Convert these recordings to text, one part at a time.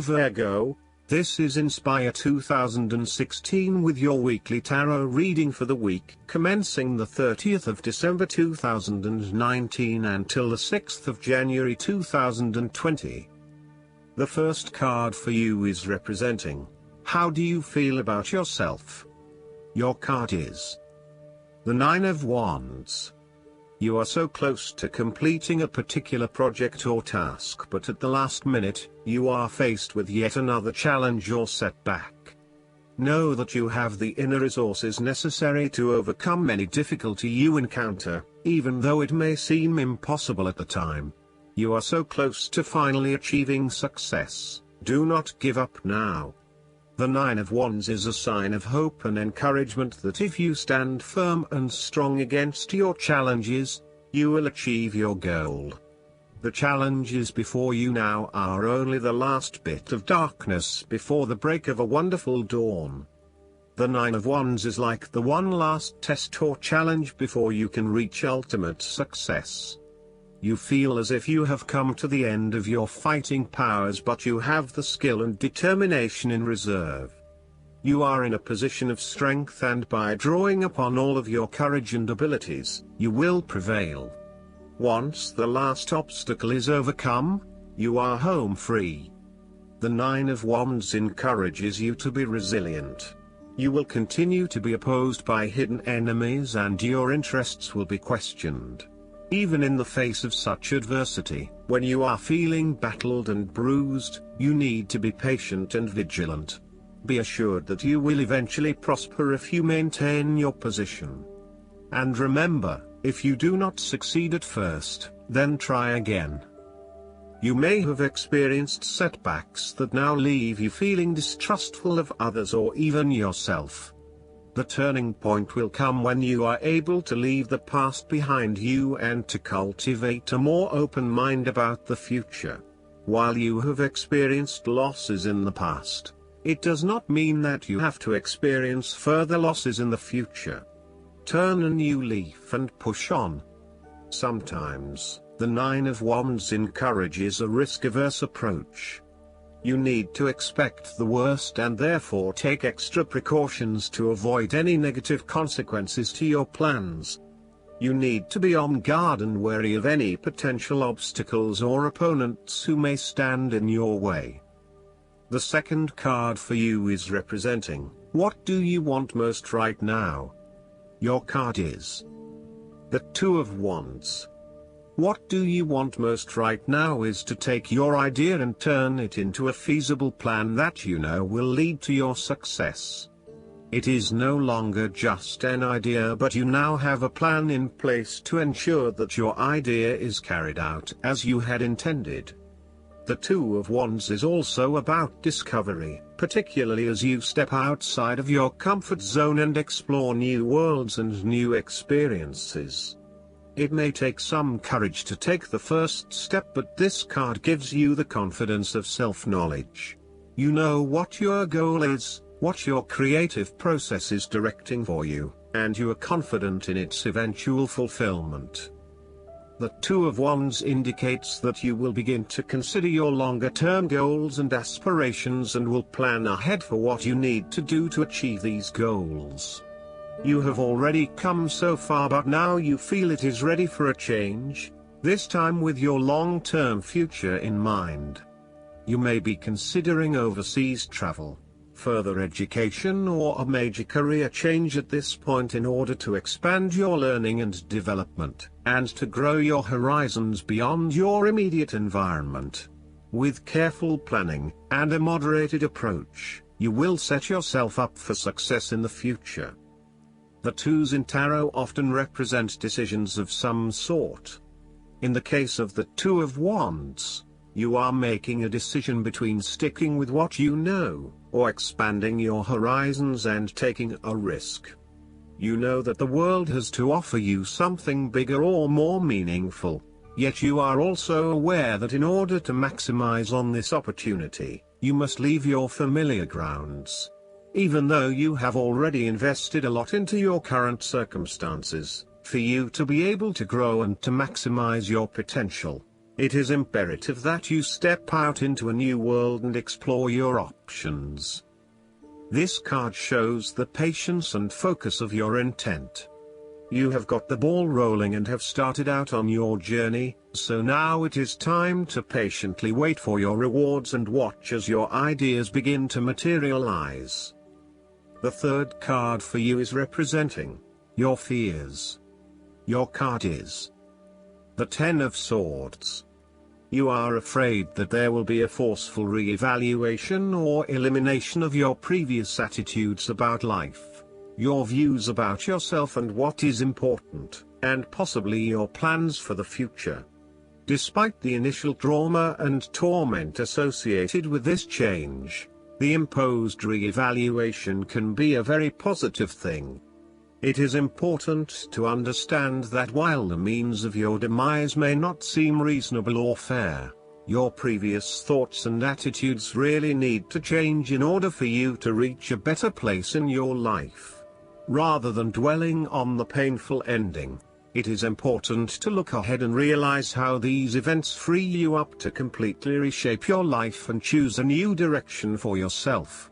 Virgo, this is Inspire 2016 with your weekly tarot reading for the week commencing the 30th of December 2019 until the 6th of January 2020. The first card for you is representing, how do you feel about yourself? Your card is the Nine of Wands. You are so close to completing a particular project or task, but at the last minute, you are faced with yet another challenge or setback. Know that you have the inner resources necessary to overcome any difficulty you encounter, even though it may seem impossible at the time. You are so close to finally achieving success. Do not give up now. The Nine of Wands is a sign of hope and encouragement that if you stand firm and strong against your challenges, you will achieve your goal. The challenges before you now are only the last bit of darkness before the break of a wonderful dawn. The Nine of Wands is like the one last test or challenge before you can reach ultimate success. You feel as if you have come to the end of your fighting powers, but you have the skill and determination in reserve. You are in a position of strength, and by drawing upon all of your courage and abilities, you will prevail. Once the last obstacle is overcome, you are home free. The Nine of Wands encourages you to be resilient. You will continue to be opposed by hidden enemies, and your interests will be questioned. Even in the face of such adversity, when you are feeling battled and bruised, you need to be patient and vigilant. Be assured that you will eventually prosper if you maintain your position. And remember, if you do not succeed at first, then try again. You may have experienced setbacks that now leave you feeling distrustful of others or even yourself. The turning point will come when you are able to leave the past behind you and to cultivate a more open mind about the future. While you have experienced losses in the past, it does not mean that you have to experience further losses in the future. Turn a new leaf and push on. Sometimes, the Nine of Wands encourages a risk-averse approach. You need to expect the worst and therefore take extra precautions to avoid any negative consequences to your plans. You need to be on guard and wary of any potential obstacles or opponents who may stand in your way. The second card for you is representing, what do you want most right now? Your card is the Two of Wands. What do you want most right now is to take your idea and turn it into a feasible plan that you know will lead to your success. It is no longer just an idea, but you now have a plan in place to ensure that your idea is carried out as you had intended. The Two of Wands is also about discovery, particularly as you step outside of your comfort zone and explore new worlds and new experiences. It may take some courage to take the first step, but this card gives you the confidence of self-knowledge. You know what your goal is, what your creative process is directing for you, and you are confident in its eventual fulfillment. The Two of Wands indicates that you will begin to consider your longer-term goals and aspirations and will plan ahead for what you need to do to achieve these goals. You have already come so far, but now you feel it is ready for a change, this time with your long-term future in mind. You may be considering overseas travel, further education, or a major career change at this point in order to expand your learning and development, and to grow your horizons beyond your immediate environment. With careful planning, and a moderated approach, you will set yourself up for success in the future. The twos in tarot often represent decisions of some sort. In the case of the Two of Wands, you are making a decision between sticking with what you know, or expanding your horizons and taking a risk. You know that the world has to offer you something bigger or more meaningful, yet you are also aware that in order to maximize on this opportunity, you must leave your familiar grounds. Even though you have already invested a lot into your current circumstances, for you to be able to grow and to maximize your potential, It is imperative that you step out into a new world and explore your options. This card shows the patience and focus of your intent. You have got the ball rolling and have started out on your journey, so now it is time to patiently wait for your rewards and watch as your ideas begin to materialize. The third card for you is representing your fears. Your card is the Ten of Swords. You are afraid that there will be a forceful re-evaluation or elimination of your previous attitudes about life, your views about yourself and what is important, and possibly your plans for the future. Despite the initial trauma and torment associated with this change, the imposed re-evaluation can be a very positive thing. It is important to understand that while the means of your demise may not seem reasonable or fair, your previous thoughts and attitudes really need to change in order for you to reach a better place in your life. Rather than dwelling on the painful ending, it is important to look ahead and realize how these events free you up to completely reshape your life and choose a new direction for yourself.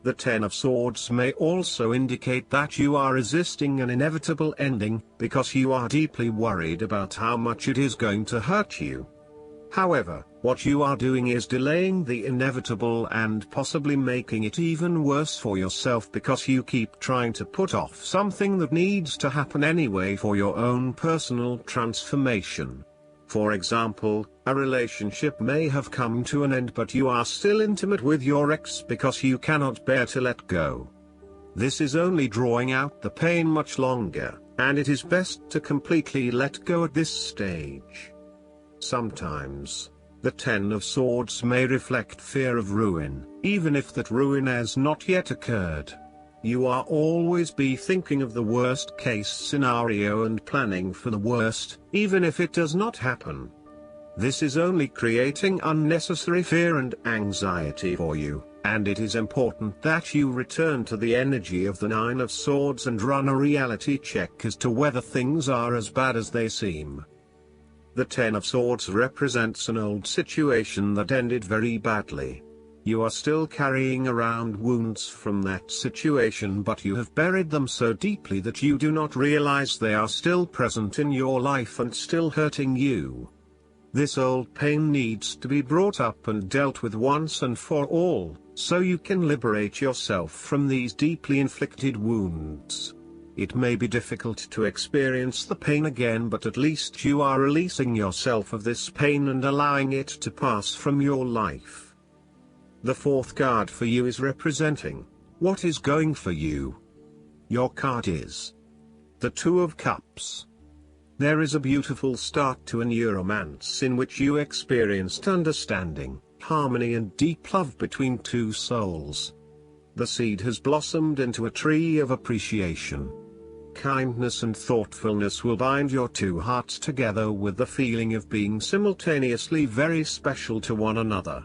The Ten of Swords may also indicate that you are resisting an inevitable ending, because you are deeply worried about how much it is going to hurt you. However, what you are doing is delaying the inevitable and possibly making it even worse for yourself because you keep trying to put off something that needs to happen anyway for your own personal transformation. For example, a relationship may have come to an end but you are still intimate with your ex because you cannot bear to let go. This is only drawing out the pain much longer, and it is best to completely let go at this stage. Sometimes, the Ten of Swords may reflect fear of ruin, even if that ruin has not yet occurred. You are always be thinking of the worst case scenario and planning for the worst, even if it does not happen. This is only creating unnecessary fear and anxiety for you, and it is important that you return to the energy of the Nine of Swords and run a reality check as to whether things are as bad as they seem. The Ten of Swords represents an old situation that ended very badly. You are still carrying around wounds from that situation, but you have buried them so deeply that you do not realize they are still present in your life and still hurting you. This old pain needs to be brought up and dealt with once and for all, so you can liberate yourself from these deeply inflicted wounds. It may be difficult to experience the pain again, but at least you are releasing yourself of this pain and allowing it to pass from your life. The fourth card for you is representing what is going for you. Your card is the Two of Cups. There is a beautiful start to a new romance in which you experienced understanding, harmony and deep love between two souls. The seed has blossomed into a tree of appreciation. Kindness and thoughtfulness will bind your two hearts together with the feeling of being simultaneously very special to one another.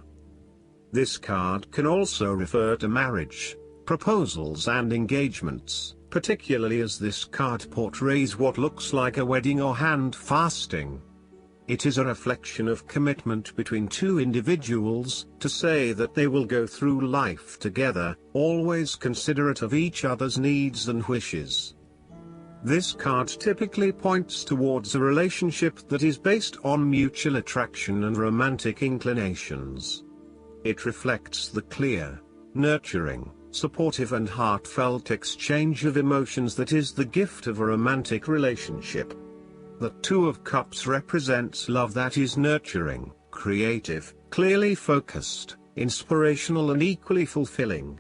This card can also refer to marriage, proposals and engagements, particularly as this card portrays what looks like a wedding or hand fasting. It is a reflection of commitment between two individuals, to say that they will go through life together, always considerate of each other's needs and wishes. This card typically points towards a relationship that is based on mutual attraction and romantic inclinations. It reflects the clear, nurturing, supportive and heartfelt exchange of emotions that is the gift of a romantic relationship. The Two of Cups represents love that is nurturing, creative, clearly focused, inspirational and equally fulfilling.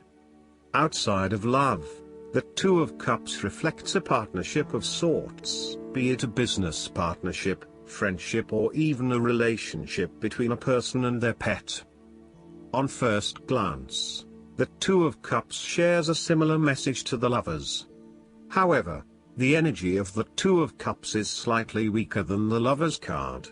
Outside of love, the Two of Cups reflects a partnership of sorts, be it a business partnership, friendship or even a relationship between a person and their pet. On first glance, the Two of Cups shares a similar message to the Lovers. However, the energy of the Two of Cups is slightly weaker than the Lovers card.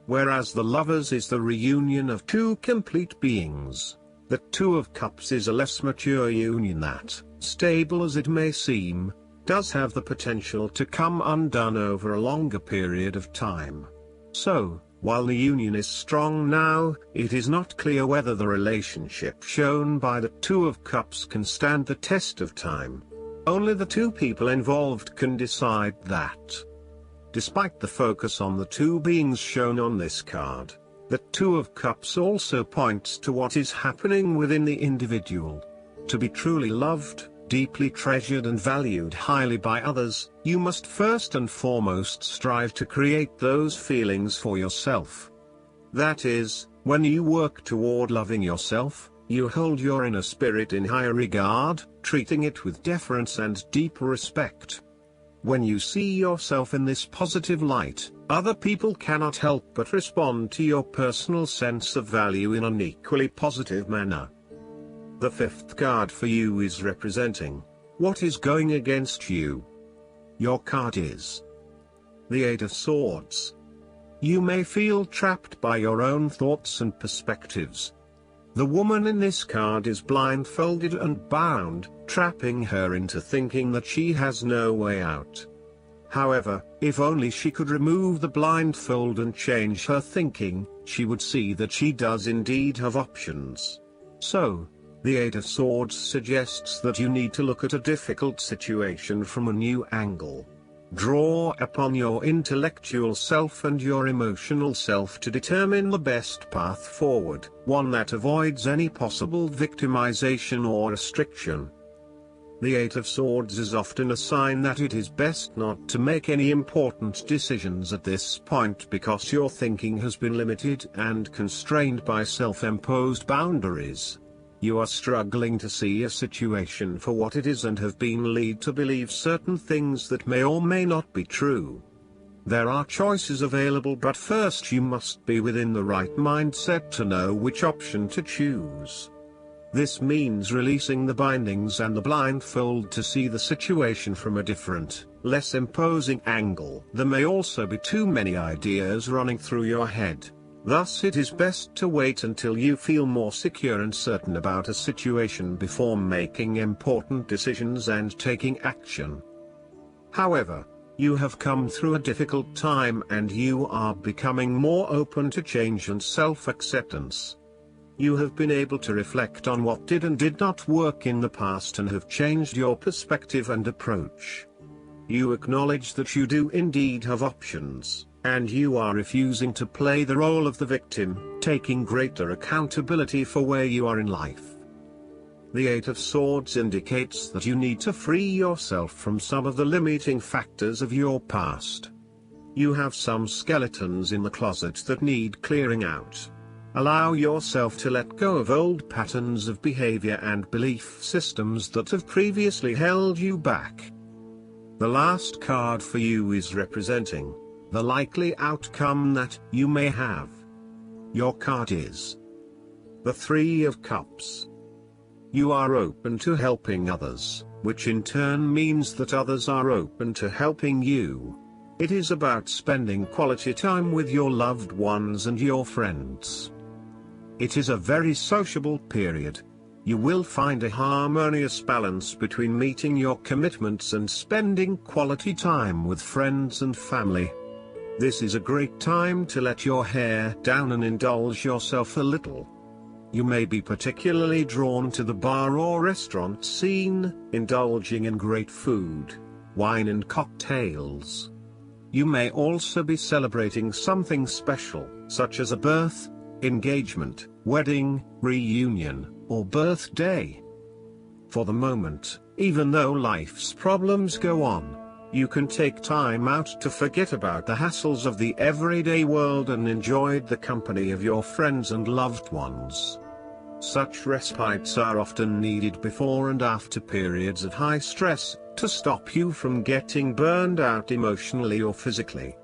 Whereas the Lovers is the reunion of two complete beings, the Two of Cups is a less mature union that, stable as it may seem, does have the potential to come undone over a longer period of time. So, While the union is strong now, it is not clear whether the relationship shown by the Two of Cups can stand the test of time. Only the two people involved can decide that. Despite the focus on the two beings shown on this card, the Two of Cups also points to what is happening within the individual. To be truly loved, deeply treasured and valued highly by others, you must first and foremost strive to create those feelings for yourself. That is, when you work toward loving yourself, you hold your inner spirit in higher regard, treating it with deference and deep respect. When you see yourself in this positive light, other people cannot help but respond to your personal sense of value in an equally positive manner. The fifth card for you is representing what is going against you. Your card is the Eight of Swords. You may feel trapped by your own thoughts and perspectives. The woman in this card is blindfolded and bound, trapping her into thinking that she has no way out. However, if only she could remove the blindfold and change her thinking, she would see that she does indeed have options. So, the Eight of Swords suggests that you need to look at a difficult situation from a new angle. Draw upon your intellectual self and your emotional self to determine the best path forward, one that avoids any possible victimization or restriction. The Eight of Swords is often a sign that it is best not to make any important decisions at this point because your thinking has been limited and constrained by self-imposed boundaries. You are struggling to see a situation for what it is and have been led to believe certain things that may or may not be true. There are choices available, but first you must be within the right mindset to know which option to choose. This means releasing the bindings and the blindfold to see the situation from a different, less imposing angle. There may also be too many ideas running through your head. Thus it is best to wait until you feel more secure and certain about a situation before making important decisions and taking action. However, you have come through a difficult time and you are becoming more open to change and self-acceptance. You have been able to reflect on what did and did not work in the past and have changed your perspective and approach. You acknowledge that you do indeed have options, and you are refusing to play the role of the victim, taking greater accountability for where you are in life. The Eight of Swords indicates that you need to free yourself from some of the limiting factors of your past. You have some skeletons in the closet that need clearing out. Allow yourself to let go of old patterns of behavior and belief systems that have previously held you back. The last card for you is representing the likely outcome that you may have. Your card is the Three of Cups. You are open to helping others, which in turn means that others are open to helping you. It is about spending quality time with your loved ones and your friends. It is a very sociable period. You will find a harmonious balance between meeting your commitments and spending quality time with friends and family. This is a great time to let your hair down and indulge yourself a little. You may be particularly drawn to the bar or restaurant scene, indulging in great food, wine and cocktails. You may also be celebrating something special, such as a birth, engagement, wedding, reunion, or birthday. For the moment, even though life's problems go on, you can take time out to forget about the hassles of the everyday world and enjoy the company of your friends and loved ones. Such respites are often needed before and after periods of high stress, to stop you from getting burned out emotionally or physically.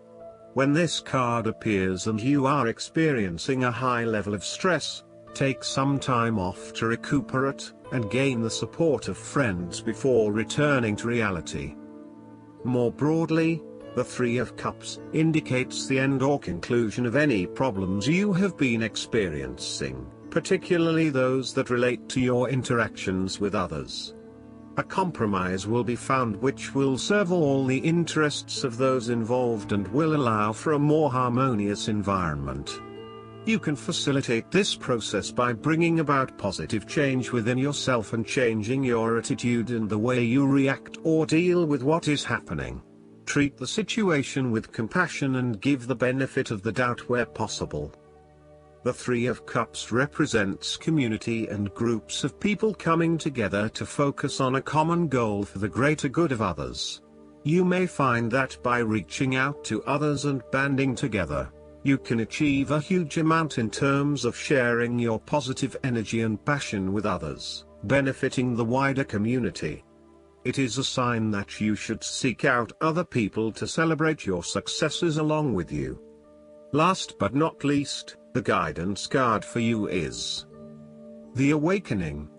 When this card appears and you are experiencing a high level of stress, take some time off to recuperate, and gain the support of friends before returning to reality. More broadly, the Three of Cups indicates the end or conclusion of any problems you have been experiencing, particularly those that relate to your interactions with others. A compromise will be found which will serve all the interests of those involved and will allow for a more harmonious environment. You can facilitate this process by bringing about positive change within yourself and changing your attitude and the way you react or deal with what is happening. Treat the situation with compassion and give the benefit of the doubt where possible. The Three of Cups represents community and groups of people coming together to focus on a common goal for the greater good of others. You may find that by reaching out to others and banding together, you can achieve a huge amount in terms of sharing your positive energy and passion with others, benefiting the wider community. It is a sign that you should seek out other people to celebrate your successes along with you. Last but not least, the guidance card for you is the Awakening.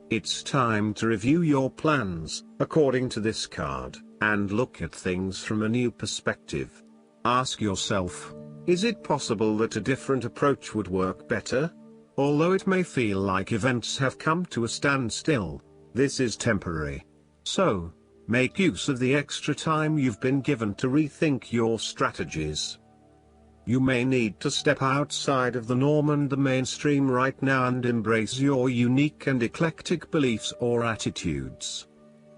It's time to review your plans, according to this card, and look at things from a new perspective. Ask yourself, is it possible that a different approach would work better? Although it may feel like events have come to a standstill, this is temporary. So, make use of the extra time you've been given to rethink your strategies. You may need to step outside of the norm and the mainstream right now and embrace your unique and eclectic beliefs or attitudes.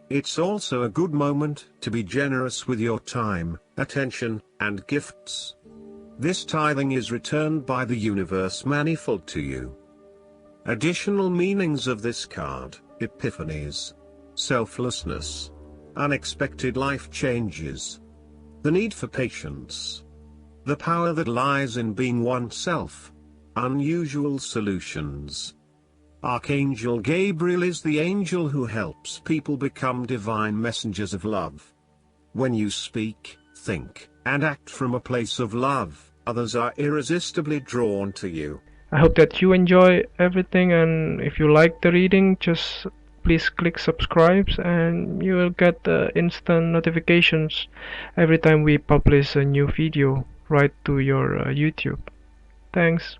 It's also a good moment to be generous with your time, attention, and gifts. This tithing is returned by the universe manifold to you. Additional meanings of this card: epiphanies, selflessness, unexpected life changes, the need for patience, the power that lies in being oneself, unusual solutions. Archangel Gabriel is the angel who helps people become divine messengers of love. When you speak, think, and act from a place of love, others are irresistibly drawn to you. I hope that you enjoy everything, and if you like the reading, just please click subscribe and you will get instant notifications every time we publish a new video right to your YouTube. Thanks.